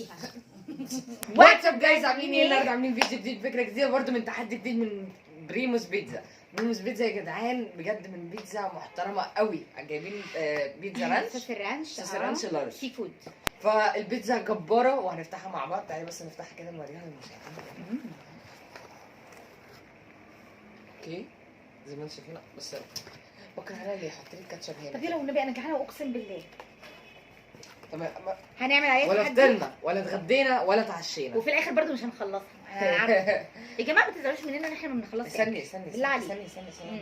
فيها. واتساب جايز، عاملين ايه النهارده؟ عاملين فيديو جديد، فكره جديده برده من تحدي جديد من بريموس بيتزا. بريموس بيتزا يا جدعان بجد من بيتزا محترمه قوي. جايبين بيتزا رانش، صوص الرانش، صوص الرانش لارج، سي فود. فالبيتزا جباره وهنفتحها مع بعض. تعالي بس نفتحها كده نوريها للمشاهدين. اوكي زي ما انتم شايفين، بس بكره انا اللي يحط لي الكاتشب هنا. طب يلا والنبي انا جعانه اقسم بالله. تمام، هنعمل عليها ولا تحدي فطرنا ولا اتغدينا ولا اتعشينا، وفي الاخر برضو مش هنخلصها. انا عارفه يا جماعه ما تزعلوش مننا ان احنا ما بنخلصش. استني بالله عليك. استني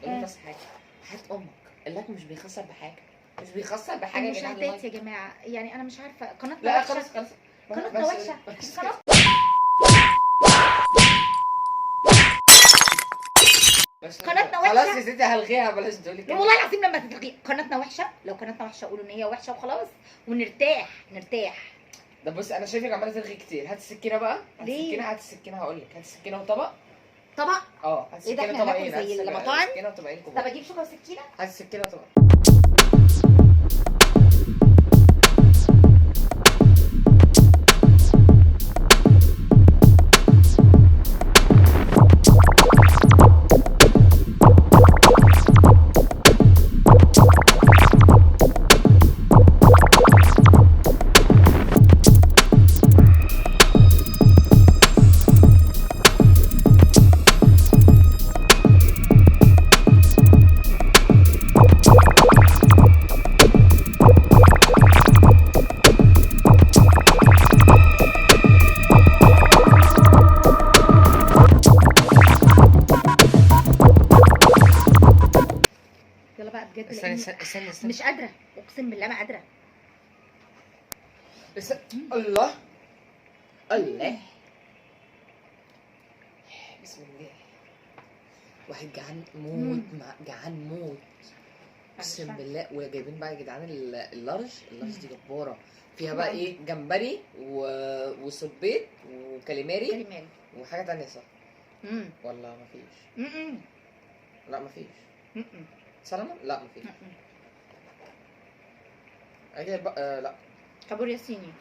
قولي بس حاجه. حياة امك اللايك مش بيخسر بحاجه، مش بيخسر بحاجه يا جدعان. المشاهدات يا جماعه، يعني انا مش عارفه قناتنا لا وحشه. خلاص قناتنا وحشه. قناتنا وحشه. خلاص يا ستي هلغيها، بلاش تقولي لا كده. والله العظيم لما تلغي قناتنا وحشه. لو قناتنا وحشه قولوا ان هي وحشه وخلاص ونرتاح. ده بص انا شايفك عماله تلغي كتير. هات السكينه بقى. ليه؟ هات السكينه هقول لك. هات السكينه وطبق. طبق. هات ايه ده، السكينه احنا طبقين. هناكل زي المطاعم؟ السكينه وطبقين طب كبار. اجيب شوكه وسكينه. هات السكينه وطبق. يلا بقى بجد. استني مش قادره اقسم بالله ما قادره. الله الله بسم الله. واحد جعان موت، جعان موت اقسم بالله. وجايبين بقى يا جدعان اللارج دي جباره. فيها بقى ايه؟ جمبري وصبيط وكاليماري وحاجه تانية صح؟ ولا مفيش؟ لا مفيش. سلمون؟ لا مفيش. اجي بقى لا كابوريا صيني.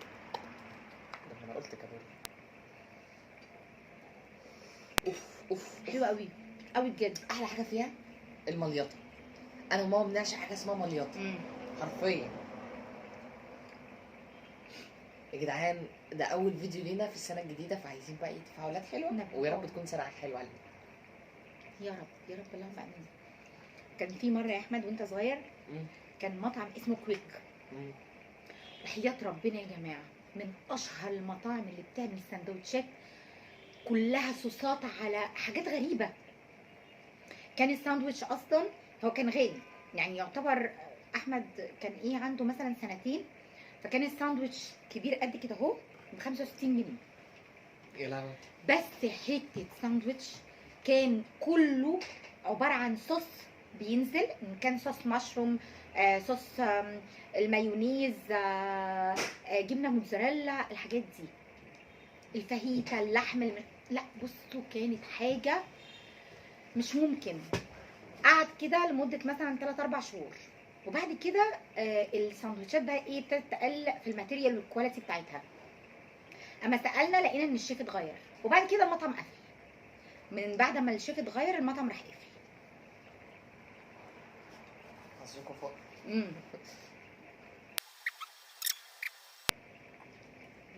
انا قلت كابوريا. اوف حلوه قوي قوي بجد. احلى حاجه فيها المليطه. انا وماما بنعشق حاجه اسمها مليطه حرفيا يا جدعان. ده اول فيديو لينا في السنه الجديده، فعايزين بقى تفاعلات حلوه ويا رب تكون سنه حلوه علينا. يا رب يا رب اللهم امين. كان في مره يا احمد وانت صغير كان مطعم اسمه كويك. وحياة ربنا يا جماعه من اشهر المطاعم اللي بتعمل سندوتشات كلها صوصات على حاجات غريبه. كان الساندوتش اصلا هو كان غالي، يعني يعتبر احمد كان ايه عنده مثلا سنتين، فكان الساندوتش كبير قد كده اهو ب 65 جنيه. يا لهوي. بس حته ساندوتش كان كله عباره عن صوص بينزل، ان كان صوص مشروم، صوص المايونيز، جبنه موتزاريلا، الحاجات دي، الفاهيتا، اللحم لا بصوا كانت حاجه مش ممكن. قعد كده لمده مثلا 3-4 شهور، وبعد كده الساندوتشات بقى ايه ابتدت تقل في الماتيريال والكواليتي بتاعتها. اما سالنا لقينا ان الشيف اتغير، وبعد كده المطعم قفل. من بعد ما الشيف اتغير المطعم راح قفل. حظكم فوق.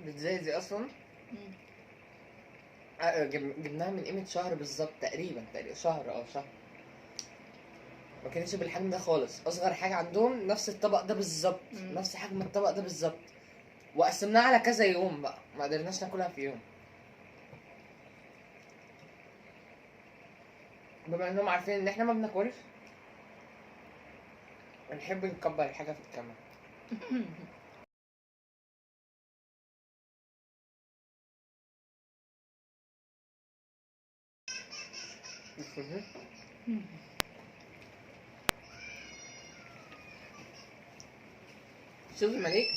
بتزاي دي اصلا جبناها من قيمه شهر بالظبط تقريبا شهر. ما كانتش بالحجم ده خالص. اصغر حاجه عندهم نفس الطبق ده بالظبط، نفس حجم الطبق ده بالظبط، وقسمناها على كذا يوم بقى، ما قدرناش ناكلها في يوم. بما انهم عارفين ان احنا ما بناكلش، بنحب نكبر الحاجه في الكاميرا. شوفي مليك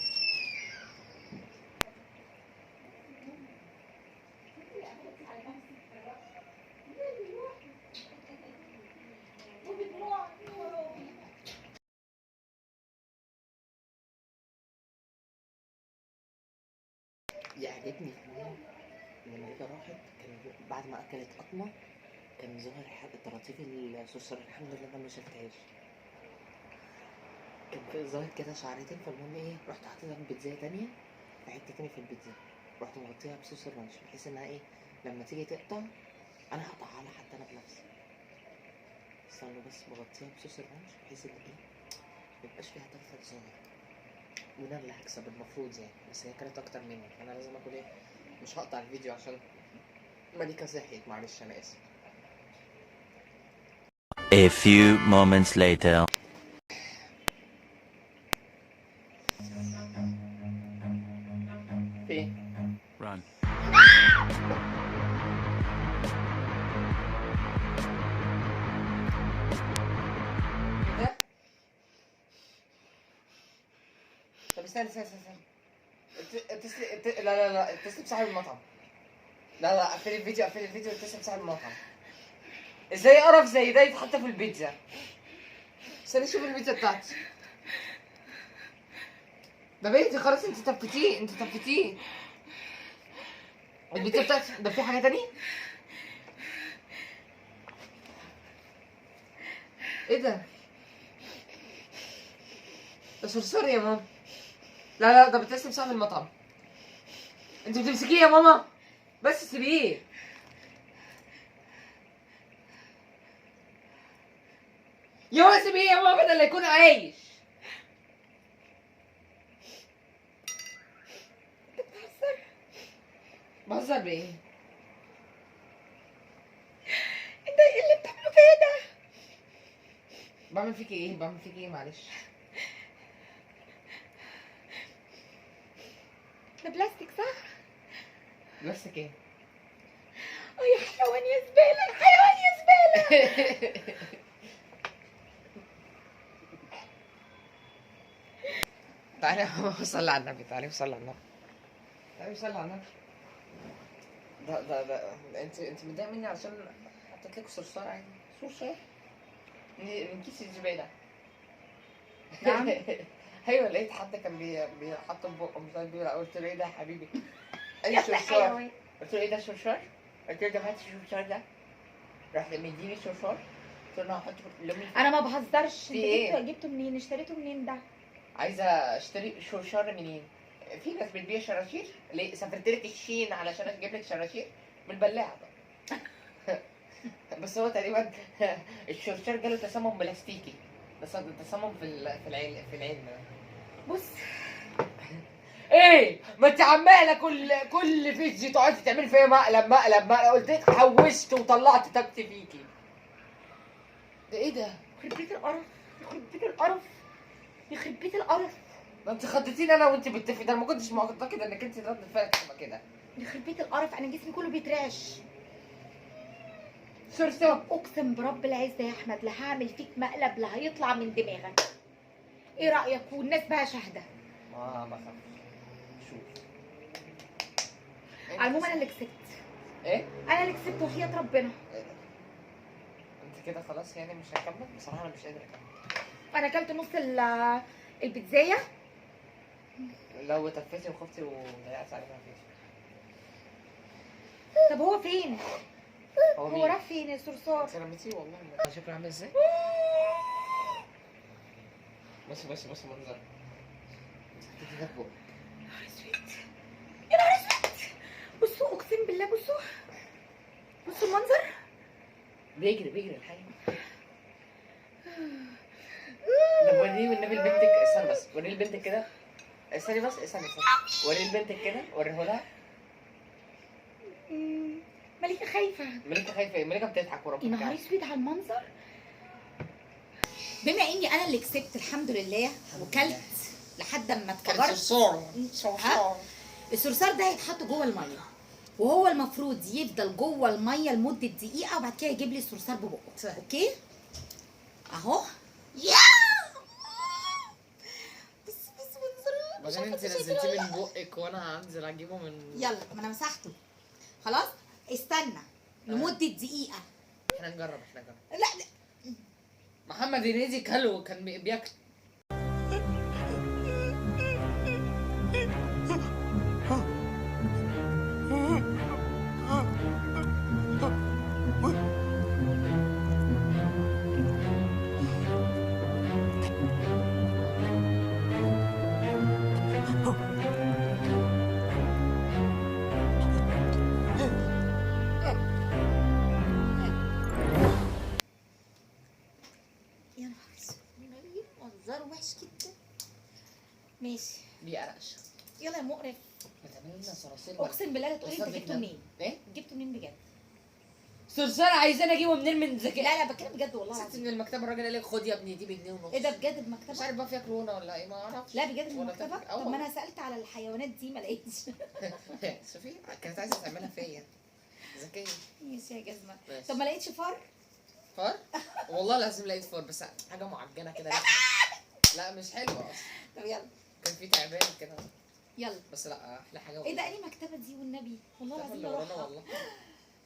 عجبني فيها لما مليكة راحت كان بعد ما اكلت قطمه كان ظاهر طراطيف الصرصار. الحمد لله انا ما شفتهاش، كان في ظاهر كده شعرتين. فالمهم ايه، رحت حاططها في بيتزا تانية في حته تانية في البيتزا، رحت مغطيها بصوص الرانش بحيث انها ايه لما تيجي تقطع انا هقطعها لها حتى انا بنفسي. استنى بس مغطيها بصوص الرانش بحيث ان ايه ميبقاش فيها طرف ظاهر، وانا اللي هكسب المفروض يعني. بس هي كانت اكتر مني فانا لازم اكل ايه. مش هقطع الفيديو عشان مليكة صحيت، معلش انا اسف. A few moments later. في ايه؟ Run. ده طب استنى لا اتصل بصاحب المطعم. لا قفل الفيديو اتصل بصاحب المطعم. ازاي قرف زي ده يتحط في البيتزا؟ استنى شوف البيتزا بتاعتي. ده بيتي خلاص، انت طفتيه البيتزا بتاعتي. ده في حاجة تانية؟ ايه ده؟ ده صرصور يا ماما. لا ده بتسلم صاحب المطعم. انت بتمسكيه يا ماما، بس سيبيه. يا ماما سيبيه يا ماما بدل لا يكون عايش. بهزر بايه؟ انت ايه اللي بتعمله فيا ده؟ بعمل فيكي ايه معلش. ده بلاستيك صح؟ بلاستيك ايه؟ يا حيوان يا زبالة، حيوان يا زبالة. تعالي صلي على النبي، تعالي صلي على النبي. ده انت متضايقه مني عشان حطيت لك صرصار عادي. صرصار من كيس الزباله. نعم. ايوه لقيت حد كان بيحط في بقه مش عارف بيقول، قلت له ايه ده يا حبيبي؟ قال لي يا صرصار. حيوان. قلت له ايه ده صرصار؟ قلت له ده هات الصرصار ده. راح مديني صرصار، قلت له انا هحطه في لامي. انا ما بهزرش. في انت ايه؟ جبته منين؟ اشتريته منين ده؟ عايزه اشتري صرصار منين؟ في ناس بتبيع شراشير. ليه سافرت لك الشين علشان اجيب لك شراشير من البلاعه بقى. بس هو تقريبا الشرشار جاله تسمم بلاستيكي، بس تسمم في العين. بص ايه ما انت عماله كل فيديو تقعدي تعملي فيا مقلب. قلت لك حوشت وطلعت طاقتي فيكي. ده ايه ده؟ يخرب بيت القرف، يخرب بيت القرف، يخرب بيت القرف. ده انت خضتيني انا وانت بتفي. ده انا ما كنتش معتقد انك انت رد فعلك تبقى كده. يخرب بيت القرف، انا جسمي كله بيترعش. صرصار. اقسم برب العزة يا احمد لا هعمل فيك مقلب لا هيطلع من دماغك. ايه رايك؟ والناس بقى شاهده. ما خافش. شوف على العموم انا اللي كسبت. ايه؟ انا اللي كسبت وحياة ربنا. انت كده خلاص يعني مش هكمل بصراحه. انا مش قادر اكمل. انا اكلت نص البيتزايه. لو تفيتي وخفتي وضيعتي عليها مفيش. طب هو فين؟ هو راح فين الصرصار؟ انت رميتيه والله. شكله عامل ازاي؟ بص منظر. حطيتي ده في بقك. يا نهار اسود، يا نهار اسود. بصوا اقسم بالله، بصوا المنظر. بيجري الحقيقة. ده وريه والنبي لبنتك. استنى بس وريه لبنتك كده. استني وريه لبنتك كده، وريه لها. مليكة خايفة. مليكة خايفة ايه؟ مليكة بتضحك وربنا. يا نهار اسود على المنظر. بما اني انا اللي كسبت الحمد لله وكلت لحد اما اتكبرت. صرصار. الصرصار ده هيتحط جوه الميه، وهو المفروض يفضل جوه الميه لمده دقيقه وبعد كده يجيب لي الصرصار ببقه. اوكي اهو. يا بس منظره. بعدين انت نزلتيه من بقك وانا هنزل اجيبه من. يلا ما انا مسحته خلاص. استنى لمده دقيقه. احنا نجرب. لا محمد هنيدي كان بياكل. ماشي بيقرقش. يلا يا مقرف. ما تعملي لنا صراصير ولا اقسم بالله لا تقولي انت أستاذ جبته بتنام. منين. ايه؟ جبته منين بجد؟ صرصار عايزاني اجيبه منين من لا ذكاء؟ لا بتكلم بجد والله ست العظيم. من المكتبه الراجل قال لي خد يا ابني دي بجنيه ونص. ايه ده بجد مش بمكتبه؟ عارف بقى فيها كورونا ولا ايه، ما اعرفش. لا بجد من ولا المكتبه. تفكير. طب ما انا سالت على الحيوانات دي ما لقيتش. شوفي كانت عايزه تعملها فيا. ذكيه. ماشي يا جزمه. ماشي. طب ما لقيتش فار؟ فار؟ والله لازم لقيت فار بس حاجه معجنه كده. لا مش حلوه اصلا. طب يلا كان في تعبان كده يلا. بس لا احلى حاجه. ايه ده انهي مكتبه دي والنبي والله العظيم اللي لا ورانا اروحها. والله.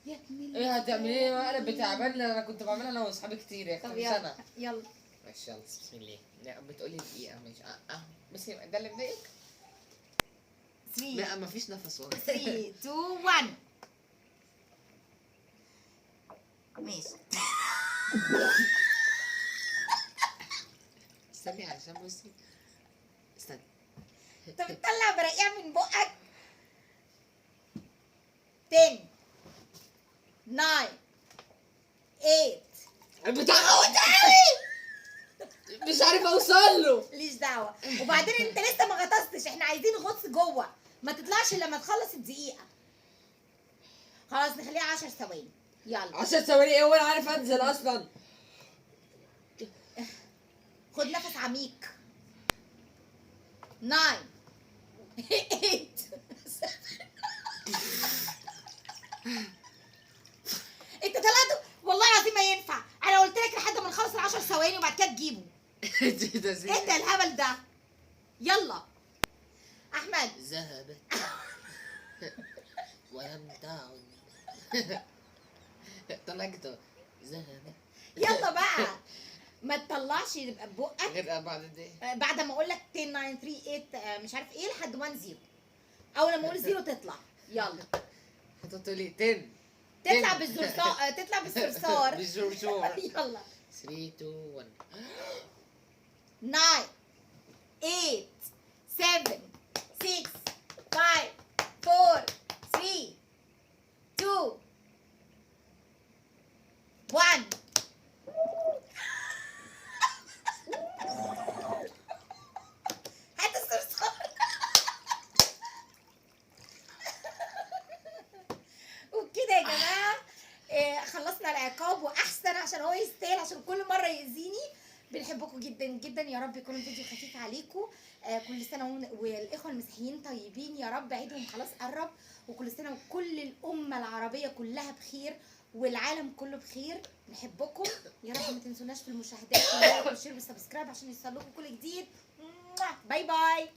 يا ابن ايه هتعملي ايه مقلب بتعبان؟ انا كنت بعملها انا واصحابي كتير يا طب اختي. مش يلا انا. يلا. ماشي يلا بسم الله. لا بتقولي دقيقه ماشي. بس ده اللي مضايقك؟ 3 لا مفيش نفس والله. 3 2 1 ماشي. استني عشان بصي. استني. انت بتطلع برقيع من بقك. 10 9 8 البتاع غوت قوي. مش عارف اوصل له. ليش دعوه. وبعدين انت لسه ما غطستش، احنا عايزين غطس جوه، ما تطلعش إلا لما تخلص الدقيقه. خلاص نخليها 10 ثواني. يلا 10 ثواني ايه وانا عارف انزل اصلا. خد نفس عميق. 9 8 انت طلعت والله العظيم ما ينفع. انا قلت لك لحد ما نخلص ال10 ثواني وبعد كده تجيبه. ايه ده الهبل ده؟ يلا احمد. ذهبت ولم تعد. طلقت ذهبت. يلا بقى ما تطلعش يبقى ببقك غير بعد دي. بعد ما اقول لك 10 9 3 8 مش عارف ايه لحد 1 0. اول لما اقول 0 تطلع. يلا حطيت لي 10. تطلع بالزرصار تطلع بالصرصار. بالزرزور. يلا 3 2 1. 9 8 7 6 5 4 3 2 1. هات الصرصار. وبكده يا جماعه خلصنا العقاب واحسن عشان هو يستاهل، عشان كل مره يأذيني. بنحبكم جدا جدا، يا رب يكون الفيديو خفيف عليكم. كل سنه والاخوه المسيحيين طيبين، يا رب عيدهم خلاص قرب، وكل سنه وكل الامه العربيه كلها بخير والعالم كله بخير. نحبكم يا رب، ما تنسوناش في المشاهدات واللايك والشير والسبسكرايب عشان يوصلكم كل جديد. باي باي.